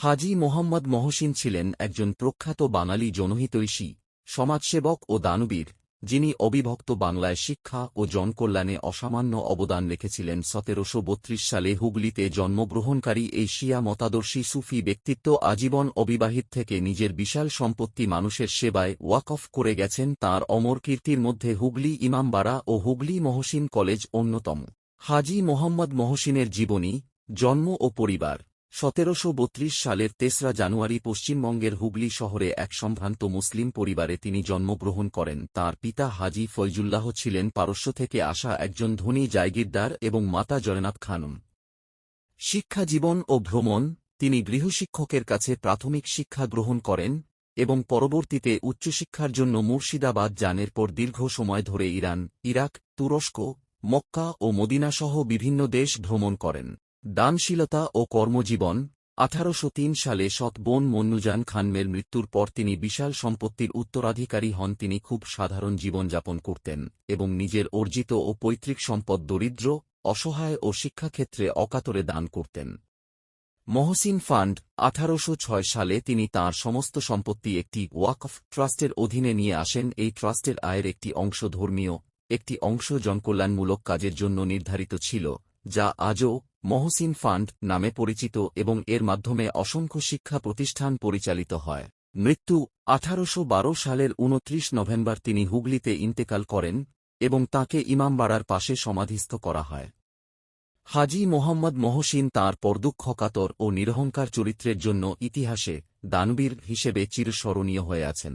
হাজী মোহাম্মদ মহসিন ছিলেন একজন প্রখ্যাত বাঙালি জনহিতৈষী, সমাজসেবক ও দানবীর, যিনি অবিভক্ত বাংলায় শিক্ষা ও জনকল্যাণে অসামান্য অবদান রেখেছিলেন। ১৭৩২ সালে হুগলিতে জন্মগ্রহণকারী এই শিয়া মতাদর্শী সুফি ব্যক্তিত্ব আজীবন অবিবাহিত থেকে নিজের বিশাল সম্পত্তি মানুষের সেবায় ওয়াকফ করে গেছেন। তাঁর অমর কীর্তির মধ্যে হুগলি ইমামবাড়া ও হুগলি মহসিন কলেজ অন্যতম। হাজী মোহাম্মদ মহসিনের জীবনী, জন্ম ও পরিবার। ১৭৩২ সালের ৩রা জানুয়ারি পশ্চিমবঙ্গের হুগলি শহরে এক সম্ভ্রান্ত মুসলিম পরিবারে তিনি জন্মগ্রহণ করেন। তাঁর পিতা হাজী ফয়জুল্লাহ ছিলেন পারস্য থেকে আসা একজন ধনী জায়গিরদার এবং মাতা জয়নাব খানম। শিক্ষা জীবন ও ভ্রমণ। তিনি গৃহশিক্ষকের কাছে প্রাথমিক শিক্ষা গ্রহণ করেন এবং পরবর্তীতে উচ্চশিক্ষার জন্য মুর্শিদাবাদ যান। এরপর দীর্ঘ সময় ধরে ইরান, ইরাক, তুরস্ক, মক্কা ও মদিনাসহ বিভিন্ন দেশ ভ্রমণ করেন। দানশীলতা ও কর্মজীবন। ১৮০৩ সালে সৎ বোন মন্নুজান খানমের মৃত্যুর পর তিনি বিশাল সম্পত্তির উত্তরাধিকারী হন। তিনি খুব সাধারণ জীবনযাপন করতেন এবং নিজের অর্জিত ও পৈতৃক সম্পদ দরিদ্র, অসহায় ও শিক্ষাক্ষেত্রে অকাতরে দান করতেন। মহসিন ফান্ড। ১৮০৬ সালে তিনি তাঁর সমস্ত সম্পত্তি একটি ওয়াকফ ট্রাস্টের অধীনে নিয়ে আসেন। এই ট্রাস্টের আয়ের একটি অংশ ধর্মীয়, একটি অংশ জনকল্যাণমূলক কাজের জন্য নির্ধারিত ছিল, যা আজও মহসিন ফান্ড নামে পরিচিত এবং এর মাধ্যমে অসংখ্য শিক্ষা প্রতিষ্ঠান পরিচালিত হয়। মৃত্যু। ১৮১২ সালের ২৯ নভেম্বর তিনি হুগলিতে ইন্তেকাল করেন এবং তাঁকে ইমামবাড়ার পাশে সমাধিস্থ করা হয়। হাজী মোহাম্মদ মহসিন তাঁর পরদুঃখকাতর ও নিরহংকার চরিত্রের জন্য ইতিহাসে দানবীর হিসেবে চিরস্মরণীয় হয়ে আছেন।